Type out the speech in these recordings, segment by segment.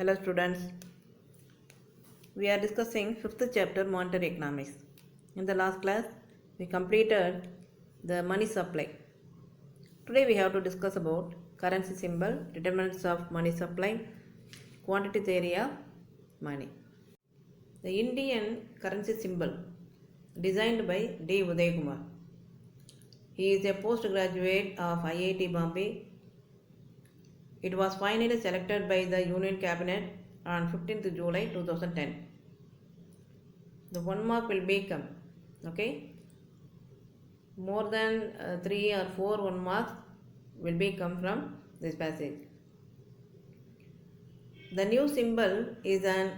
Hello students, we are discussing 5th chapter monetary economics. In the last class, we completed the money supply. Today we have to discuss about currency symbol, determinants of money supply, quantity theory of money. The Indian currency symbol designed by D. Udayakumar. He is a postgraduate of IIT Bombay. It was finally selected by the Union Cabinet on 15th July 2010. The 1 mark will become, okay, more than 3 or 4 1 marks will be come from this passage. The new symbol is an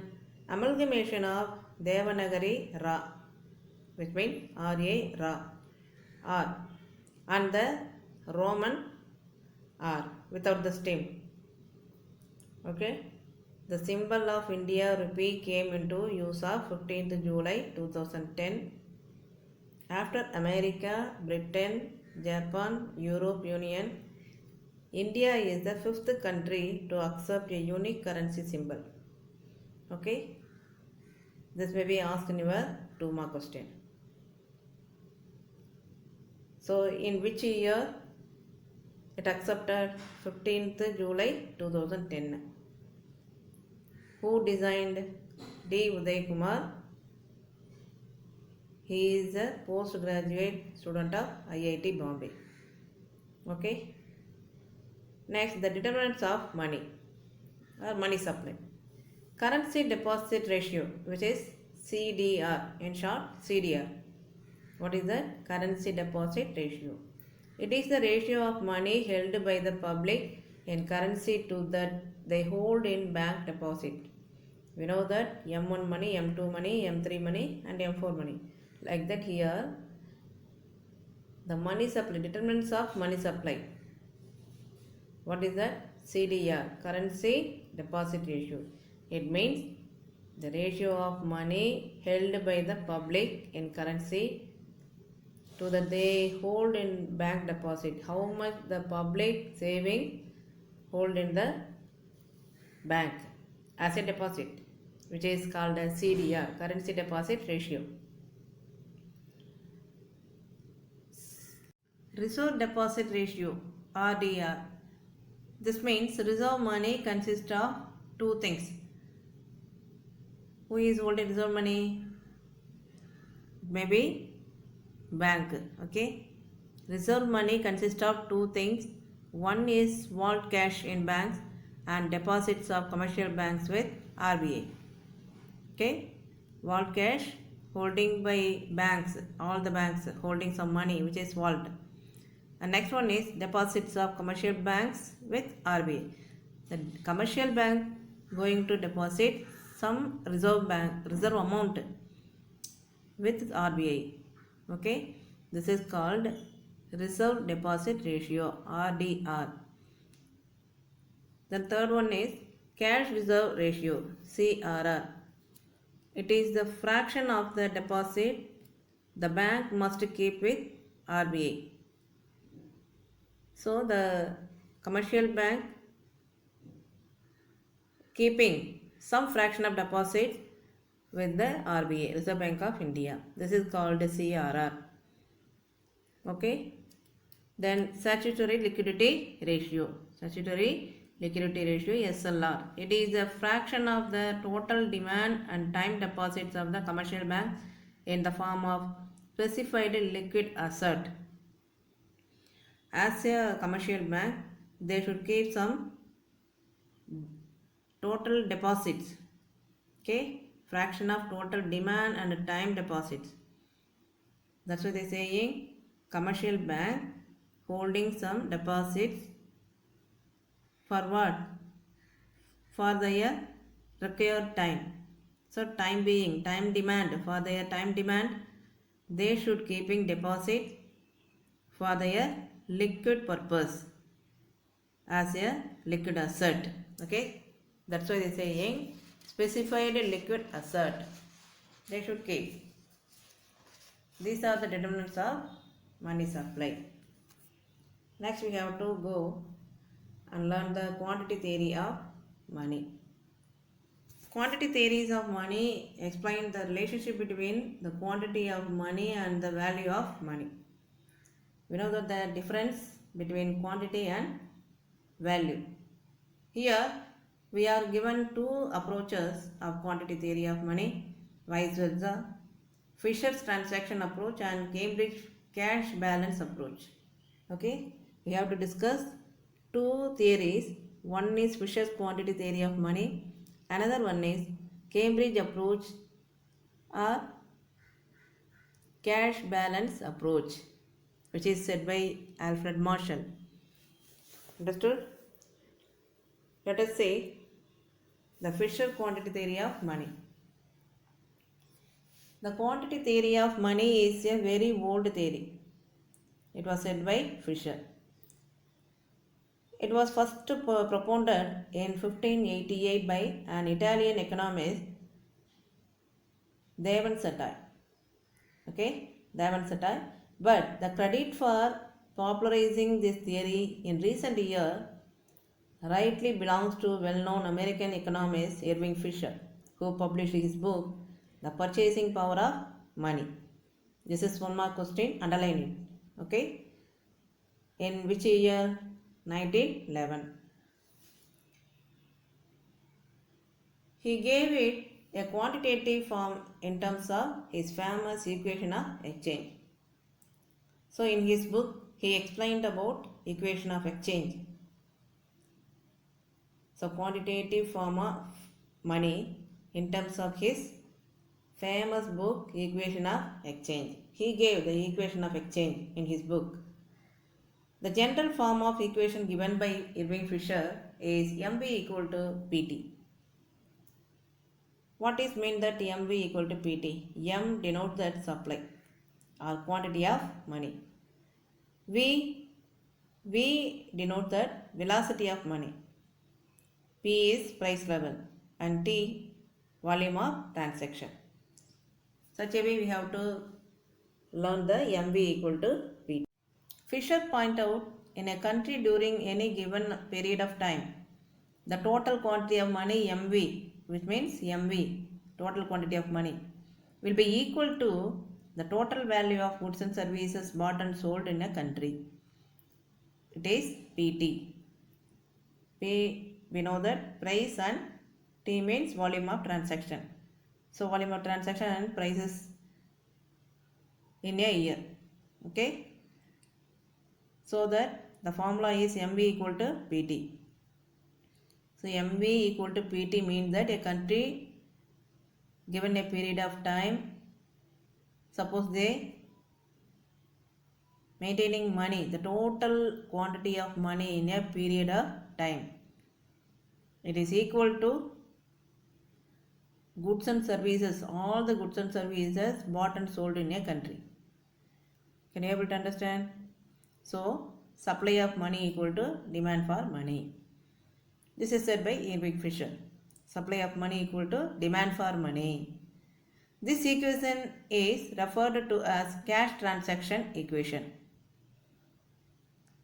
amalgamation of Devanagari Ra, which means R-A, Ra, R, and the Roman R without the stem. Okay. The symbol of India rupee came into use of 15th July 2010 after America, Britain, Japan, Europe Union. India is the 5th country to accept a unique currency symbol. Okay. This may be asked in your 2 mark question. So in which year it accepted? 15th July 2010. Who designed? D. Udayakumar. He is a postgraduate student of IIT Bombay. Okay. Next, the determinants of money or money supply. Currency deposit ratio, which is CDR, in short CDR. What is the currency deposit ratio? It is the ratio of money held by the public in currency to that they hold in bank deposit. We know that M1 money, M2 money, M3 money and M4 money. Like that here, the money supply, determinants of money supply. What is that? CDR, currency deposit ratio. It means the ratio of money held by the public in currency to that they hold in bank deposit. How much the public saving hold in the bank as a deposit, which is called as CDR, currency deposit ratio. Reserve deposit ratio, RDR. This means reserve money consists of two things. Who is holding reserve money? Maybe bank. Okay. Reserve money consists of two things. One is vault cash in banks and deposits of commercial banks with RBI. Okay. Vault cash holding by banks, all the banks holding some money, which is vault. And next one is deposits of commercial banks with RBI. The commercial bank going to deposit some reserve amount with RBI. Okay, this is called reserve deposit ratio, RDR. The third one is cash reserve ratio, CRR. It is the fraction of the deposit the bank must keep with RBI. So the commercial bank keeping some fraction of deposit with the RBI, Reserve Bank of India. This is called CRR. Okay. Then statutory liquidity ratio. Statutory liquidity ratio, SLR. It is a fraction of the total demand and time deposits of the commercial bank in the form of specified liquid asset. As a commercial bank, they should keep some total deposits. Okay, fraction of total demand and time deposits. That's what they're saying. Commercial bank holding some deposits for what? For their required time. So time being, time demand, for their time demand, they should keeping deposit for their liquid purpose as a liquid asset. Okay, that's why they're saying specified liquid asset they should keep. These are the determinants of money supply. Next we have to go and learn the quantity theory of money. Quantity theories of money explain the relationship between the quantity of money and the value of money. We know that the difference between quantity and value. Here we are given two approaches of quantity theory of money, vice versa, Fisher's transaction approach and Cambridge cash balance approach. Okay, we have to discuss two theories. One is Fisher's quantity theory of money, another one is Cambridge approach or cash balance approach, which is said by Alfred Marshall. Understood? Let us say the Fisher quantity theory of money. The quantity theory of money is a very old theory. It was said by Fisher. It was first propounded in 1588 by an Italian economist, Davanzati. Okay, Davanzati. But the credit for popularizing this theory in recent years rightly belongs to well-known American economist Irving Fisher, who published his book, The Purchasing Power of Money. This is one more question, underline it. Okay, in which year? 1911. He gave it a quantitative form in terms of his famous equation of exchange. So in his book, he explained about equation of exchange. So quantitative form of money in terms of his famous book, equation of exchange. He gave the equation of exchange in his book. The general form of equation given by Irving Fisher is MV equal to PT. What is meant that MV equal to PT? M denotes that supply or quantity of money. V denotes that velocity of money. P is price level and T volume of transaction. Such a way we have to learn the MV equal to PT. Fisher point out in a country during any given period of time, the total quantity of money MV, which means MV, total quantity of money, will be equal to the total value of goods and services bought and sold in a country. It is PT. P, we know that price and T means volume of transaction. So volume of transaction and prices in a year. Okay. So that the formula is MV equal to PT. So MV equal to PT means that a country given a period of time, suppose they maintaining money, the total quantity of money in a period of time, it is equal to goods and services, all the goods and services bought and sold in a country. Can you able to understand? So supply of money equal to demand for money. This is said by Irving Fisher. Supply of money equal to demand for money. This equation is referred to as cash transaction equation.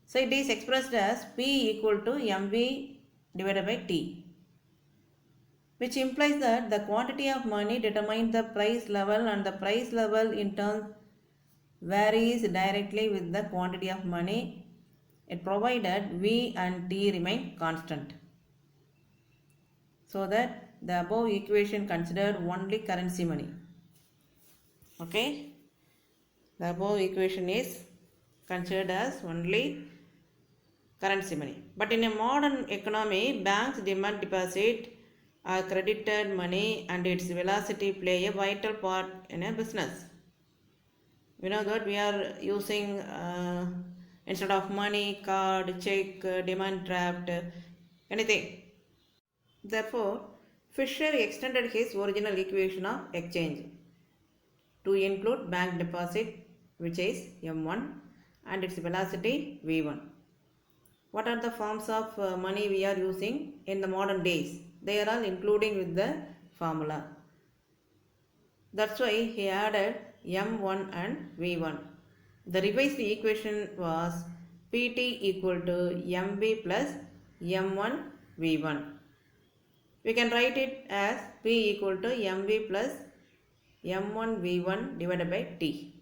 So it is expressed as P equal to MV divided by T, which implies that the quantity of money determines the price level and the price level in turn varies directly with the quantity of money, it provided V and T remain constant. So that the above equation considered only currency money. Okay, the above equation is considered as only currency money. But in a modern economy, banks demand deposit or credited money and its velocity play a vital part in a business. We know that we are using instead of money, card, check, demand draft, anything. Therefore, Fisher extended his original equation of exchange to include bank deposit, which is M1, and its velocity V1. What are the forms of money we are using in the modern days? They are all including with the formula. That's why he added M1 and V1. The revised equation was PT equal to MV plus M1 V1. We can write it as P equal to mv plus m1 v1 divided by t.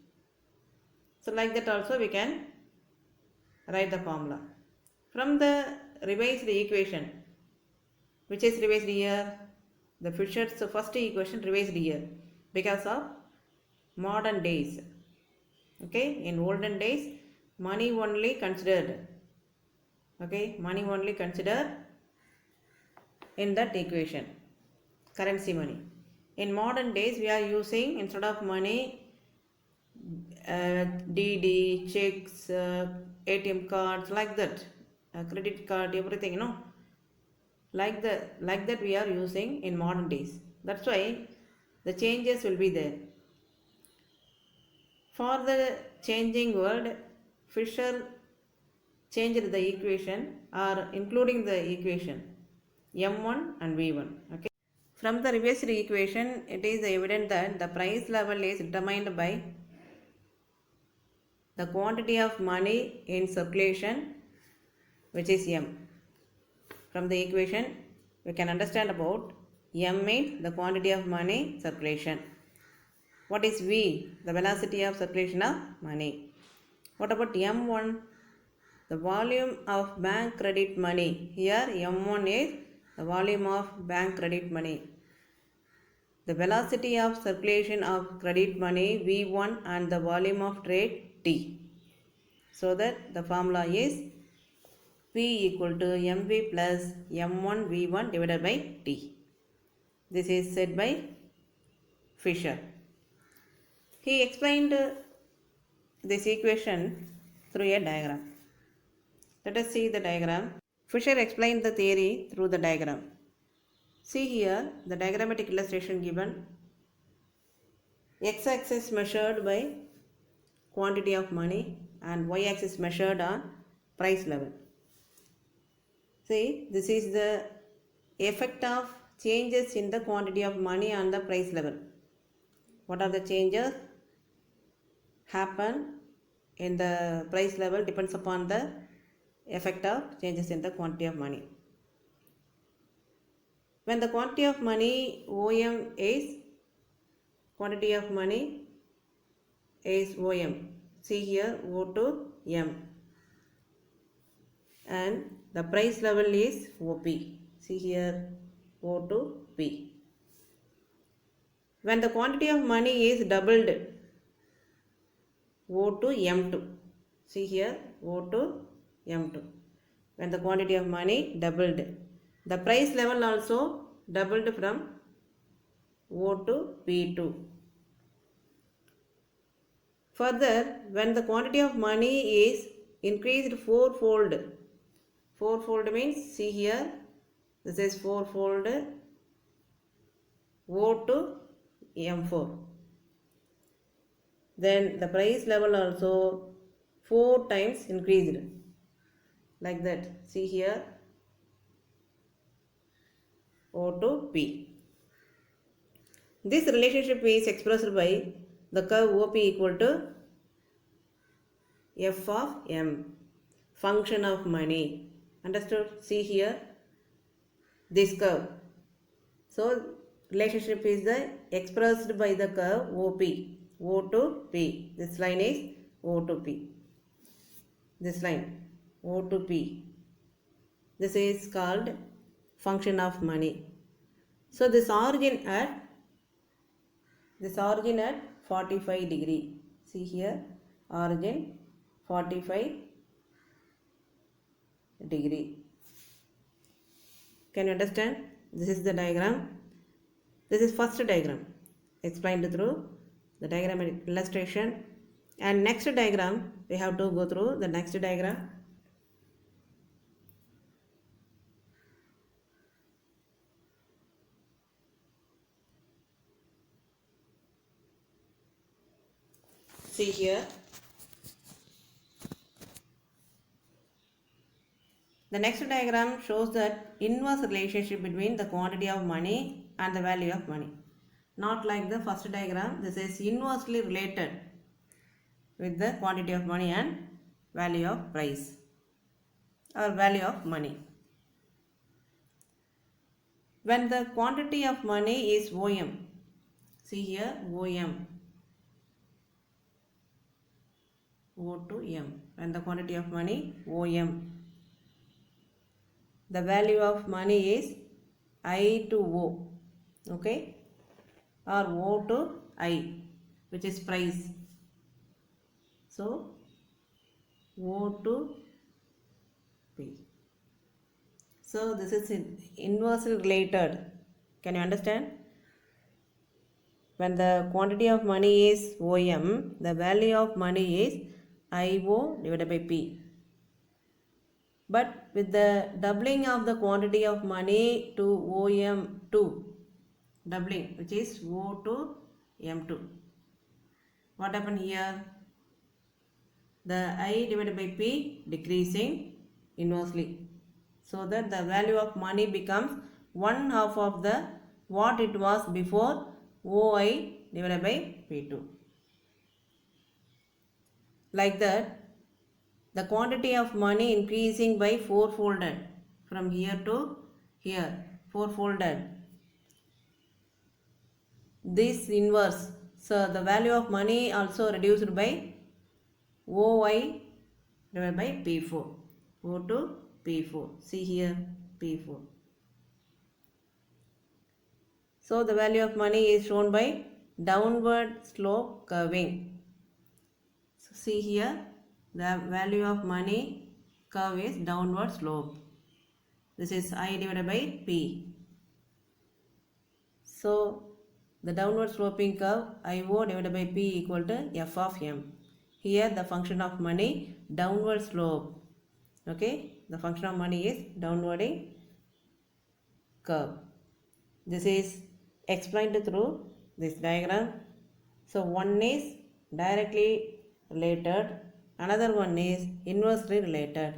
So like that also we can write the formula. From the revised equation, which is revised here, the Fisher's first equation revised here because of modern days. Okay, in olden days, money only considered. Okay, money only considered in that equation, currency money. In modern days, we are using instead of money, DD, checks, ATM cards, like that, credit card, everything, like that we are using in modern days. That's why the changes will be there. For the changing world, Fisher changed the equation or including the equation m1 and v1. Okay. From the reversed equation, it is evident that the price level is determined by the quantity of money in circulation, which is m. From the equation, we can understand about m means the quantity of money circulation. What is v? The velocity of circulation of money. What about m1? The volume of bank credit money. Here m1 is the volume of bank credit money. The velocity of circulation of credit money v1 and the volume of trade t. So that the formula is P equal to mv plus m1 v1 divided by t. This is said by Fisher. He explained this equation through a diagram. Let us see the diagram. Fisher explained the theory through the diagram. See here the diagrammatic illustration given. X-axis measured by quantity of money and y-axis measured on price level. See, this is the effect of changes in the quantity of money on the price level. What are the changes happen in the price level depends upon the effect of changes in the quantity of money. When the quantity of money OM is quantity of money is OM. See here O to M. And the price level is OP. See here O to P. When the quantity of money is doubled, O to M2. See here O to M2. When the quantity of money doubled, the price level also doubled from O to P2. Further, when the quantity of money is increased fourfold means, see here, this is fourfold O to M4. Then the price level also 4 times increased, like that. See here O to P. This relationship is expressed by the curve OP equal to F of M, function of money. Understood? See here this curve. So relationship is the expressed by the curve OP, O to P. This line is O to P. This line O to P. This is called function of money. So this origin at 45 degree. See here origin 45 degree. Can you understand? This is the diagram. This is first diagram explained through the diagram illustration. And next diagram we have to go through the next diagram. See here. The next diagram shows that inverse relationship between the quantity of money and the value of money. Not like the first diagram, this is inversely related with the quantity of money and value of price or value of money. When the quantity of money is OM, see here OM, O to M. When the quantity of money OM, the value of money is I to O, okay, or O to I, which is price. So O to P. So this is inversely related. Can you understand? When the quantity of money is OM, the value of money is IO divided by P. But with the doubling of the quantity of money to OM2, doubling, which is O to M2, what happened here? The I divided by P decreasing inversely, so that the value of money becomes 1/2 of the what it was before OI divided by P2. Like that, the quantity of money increasing by 4-folded from here to here, 4-folded. This inverse, so the value of money also reduced by OI divided by P4, O to P4. See here P4. So the value of money is shown by downward slope curving. So see here, the value of money curve is downward slope. This is I divided by P. So the downward sloping curve IO divided by P equal to F of M. Here the function of money downward slope. Okay, the function of money is downwarding curve. This is explained through this diagram. So one is directly related, another one is inversely related,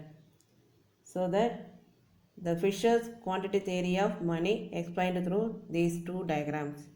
so that the Fisher's quantity theory of money explained through these two diagrams.